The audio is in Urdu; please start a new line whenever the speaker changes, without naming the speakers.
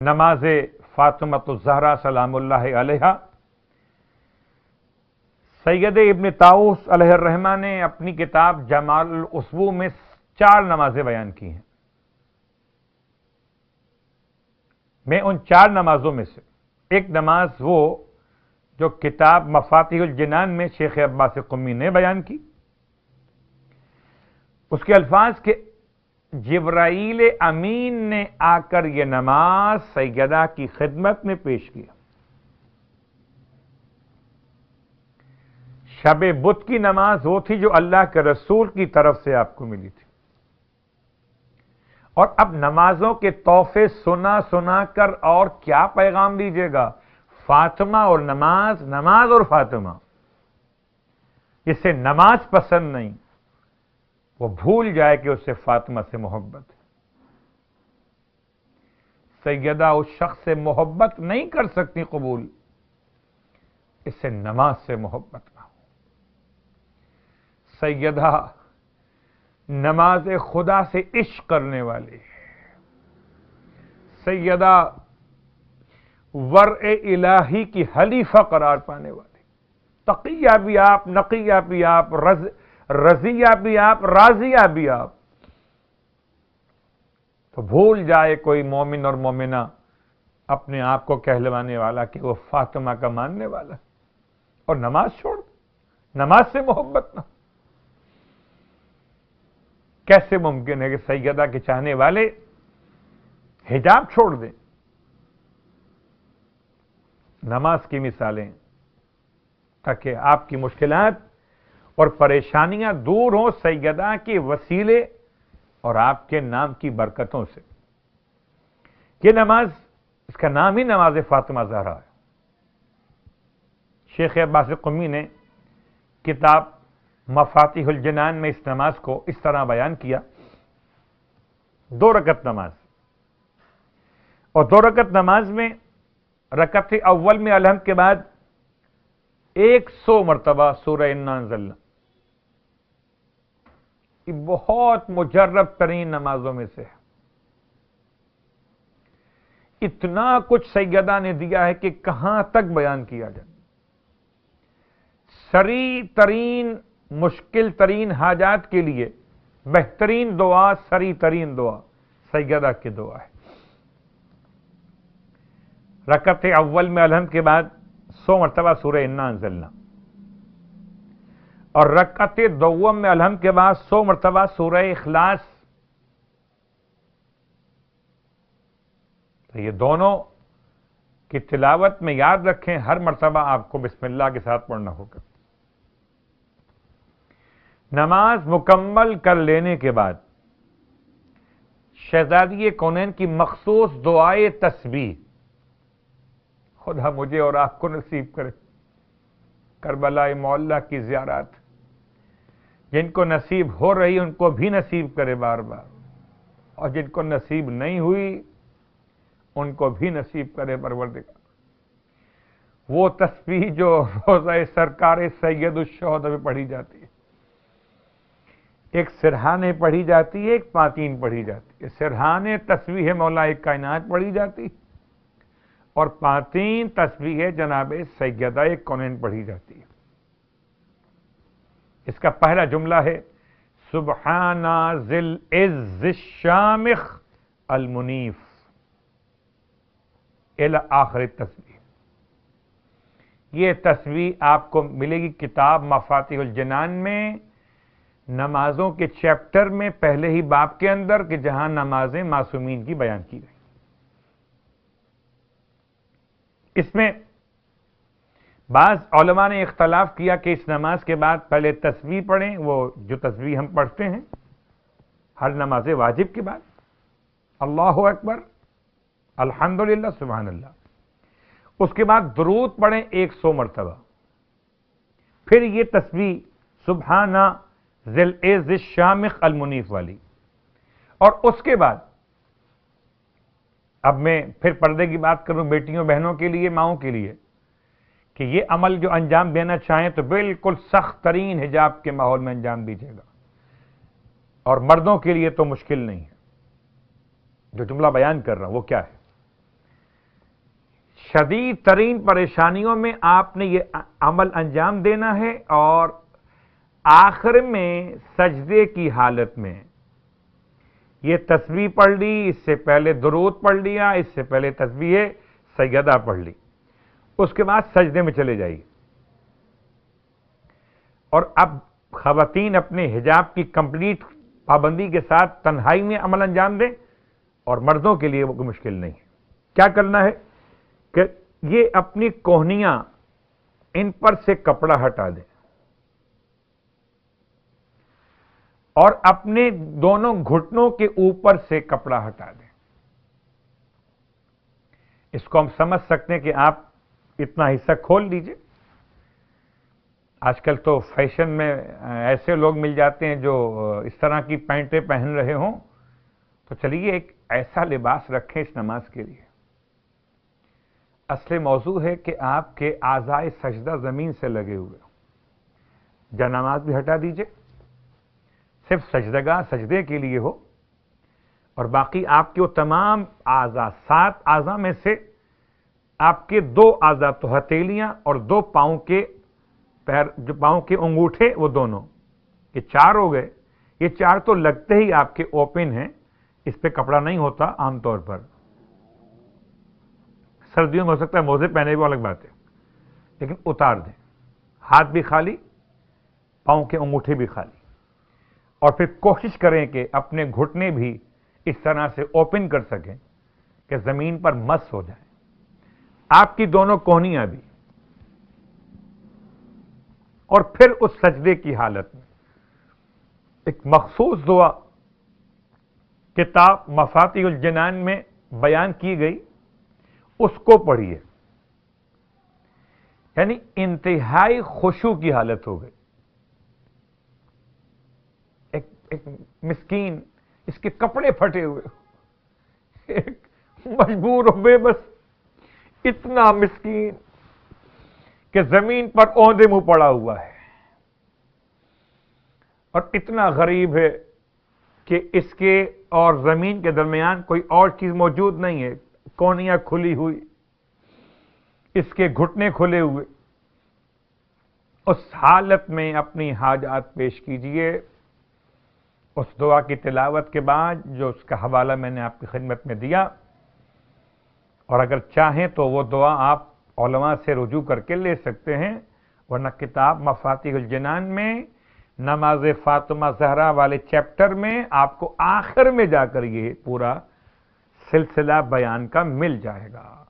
نماز فاطمۃ الزہرا سلام اللہ علیہا۔ سید ابن طاؤس علیہ الرحمہ نے اپنی کتاب جمال الاسبوع میں 4 نمازیں بیان کی ہیں۔ میں ان 4 نمازوں میں سے ایک نماز وہ جو کتاب مفاتیح الجنان میں شیخ عباس قمی نے بیان کی، اس کے الفاظ کے جبرائیل امین نے آ کر یہ نماز سیدہ کی خدمت میں پیش کیا۔ شب بدھ کی نماز وہ تھی جو اللہ کے رسول کی طرف سے آپ کو ملی تھی، اور اب نمازوں کے تحفے سنا سنا کر اور کیا پیغام دیجیے گا؟ فاطمہ اور نماز، نماز اور فاطمہ۔ جسے نماز پسند نہیں وہ بھول جائے کہ اس سے فاطمہ سے محبت ہے۔ سیدہ اس شخص سے محبت نہیں کر سکتی قبول اس سے نماز سے محبت نہ ہو۔ سیدہ نماز خدا سے عشق کرنے والی، سیدہ ورع الہی کی حلیفہ قرار پانے والی، تقیہ بھی آپ، نقیہ بھی آپ، رضیہ بھی آپ، راضیہ بھی آپ۔ تو بھول جائے کوئی مومن اور مومنہ اپنے آپ کو کہلوانے والا کہ وہ فاطمہ کا ماننے والا ہے، اور نماز چھوڑ دے، نماز سے محبت نہ۔ کیسے ممکن ہے کہ سیدہ کے چاہنے والے حجاب چھوڑ دیں؟ نماز کی مثالیں تاکہ آپ کی مشکلات اور پریشانیاں دور ہوں سیدہ کے وسیلے اور آپ کے نام کی برکتوں سے۔ یہ نماز، اس کا نام ہی نماز فاطمہ زہرا ہے۔ شیخ عباس قمی نے کتاب مفاتیح الجنان میں اس نماز کو اس طرح بیان کیا: 2 رکعت نماز، اور 2 رکعت نماز میں رکعت اول میں الحمد کے بعد 100 مرتبہ سورہ انا انزلنا۔ یہ بہت مجرب ترین نمازوں میں سے ہے۔ اتنا کچھ سیدہ نے دیا ہے کہ کہاں تک بیان کیا جائے۔ سری ترین، مشکل ترین حاجات کے لیے بہترین دعا، سری ترین دعا سیدہ کی دعا ہے۔ رکعت اول میں الحمد کے بعد 100 مرتبہ سورہ انا انزلنا، اور رکعت دوم میں الحمد کے بعد 100 مرتبہ سورہ اخلاص۔ تو یہ دونوں کی تلاوت میں یاد رکھیں، ہر مرتبہ آپ کو بسم اللہ کے ساتھ پڑھنا ہوگا۔ نماز مکمل کر لینے کے بعد شہزادی کونین کی مخصوص دعائے تسبیح، خدا مجھے اور آپ کو نصیب کرے۔ کربلا معلیٰ کی زیارات جن کو نصیب ہو رہی ان کو بھی نصیب کرے بار بار، اور جن کو نصیب نہیں ہوئی ان کو بھی نصیب کرے پروردگار۔ وہ تسبیح جو روزہ سرکار سید الشہداء میں پڑھی جاتی ہے، ایک سرہانے پڑھی جاتی ہے، ایک پانتین پڑھی جاتی ہے۔ سرہانے تسبیح مولا کائنات پڑھی جاتی، اور پانتین تسبیح جناب سیدہ کونین پڑھی جاتی ہے۔ اس کا پہلا جملہ ہے سبحان ذی العز الشامخ المنیف الی آخر تسبیح۔ یہ تسبیح آپ کو ملے گی کتاب مفاتیح الجنان میں، نمازوں کے چیپٹر میں، پہلے ہی باب کے اندر، کہ جہاں نمازیں معصومین کی بیان کی گئی۔ اس میں بعض علماء نے اختلاف کیا کہ اس نماز کے بعد پہلے تسبیح پڑھیں، وہ جو تسبیح ہم پڑھتے ہیں ہر نماز واجب کے بعد، اللہ اکبر، الحمدللہ، سبحان اللہ، اس کے بعد درود پڑھیں 100 مرتبہ، پھر یہ تسبیح سبحان ذی العز الشامخ المنیف والی، اور اس کے بعد اب میں پھر پردے کی بات کروں بیٹیوں بہنوں کے لیے، ماؤں کے لیے، کہ یہ عمل جو انجام دینا چاہیں تو بالکل سخت ترین حجاب کے ماحول میں انجام دیجیے گا۔ اور مردوں کے لیے تو مشکل نہیں ہے. جو جملہ بیان کر رہا ہوں وہ کیا ہے؟ شدید ترین پریشانیوں میں آپ نے یہ عمل انجام دینا ہے اور آخر میں سجدے کی حالت میں یہ تسبیح پڑھ لی، اس سے پہلے درود پڑھ لیا، اس سے پہلے تسبیح سیدہ پڑھ لی، اس کے بعد سجدے میں چلے جائیے. اور اب خواتین اپنے حجاب کی کمپلیٹ پابندی کے ساتھ تنہائی میں عمل انجام دیں، اور مردوں کے لیے وہ کوئی مشکل نہیں ہے. کیا کرنا ہے کہ یہ اپنی کوہنیاں ان پر سے کپڑا ہٹا دیں اور اپنے دونوں گھٹنوں کے اوپر سے کپڑا ہٹا دیں. اس کو ہم سمجھ سکتے ہیں کہ آپ اتنا حصہ کھول لیجئے. آج کل تو فیشن میں ایسے لوگ مل جاتے ہیں جو اس طرح کی پینٹیں پہن رہے ہوں، تو چلیے ایک ایسا لباس رکھیں اس نماز کے لیے. اصل موضوع ہے کہ آپ کے اعضائے سجدہ زمین سے لگے ہوئے. جانماز بھی ہٹا دیجئے، صرف سجدگاہ سجدے کے لیے ہو، اور باقی آپ کے وہ تمام اعضاء، 7 اعضاء میں سے آپ کے 2 اعضاء تو ہتھیلیاں اور 2 پاؤں کے پیر، جو پاؤں کے انگوٹھے وہ دونوں، یہ 4 ہو گئے. یہ 4 تو لگتے ہی آپ کے اوپن ہیں، اس پہ کپڑا نہیں ہوتا عام طور پر. سردیوں میں ہو سکتا ہے موزے پہنے بھی الگ بات ہے، لیکن اتار دیں. ہاتھ بھی خالی، پاؤں کے انگوٹھے بھی خالی، اور پھر کوشش کریں کہ اپنے گھٹنے بھی اس طرح سے اوپن کر سکیں کہ زمین پر مس ہو جائیں. آپ کی دونوں کوہنیاں بھی. اور پھر اس سجدے کی حالت میں ایک مخصوص دعا کتاب مفاتیح الجنان میں بیان کی گئی، اس کو پڑھیے. یعنی انتہائی خشوع کی حالت ہو گئی. ایک مسکین، اس کے کپڑے پھٹے ہوئے، ایک مجبور و بے بس، اتنا مسکین کہ زمین پر اوندے منہ پڑا ہوا ہے، اور اتنا غریب ہے کہ اس کے اور زمین کے درمیان کوئی اور چیز موجود نہیں ہے. کونیاں کھلی ہوئی، اس کے گھٹنے کھلے ہوئے. اس حالت میں اپنی حاجات پیش کیجئے. اس دعا کی تلاوت کے بعد جو اس کا حوالہ میں نے آپ کی خدمت میں دیا، اور اگر چاہیں تو وہ دعا آپ علماء سے رجوع کر کے لے سکتے ہیں، ورنہ کتاب مفاتیح الجنان میں نماز فاطمہ زہرا والے چیپٹر میں آپ کو آخر میں جا کر یہ پورا سلسلہ بیان کا مل جائے گا.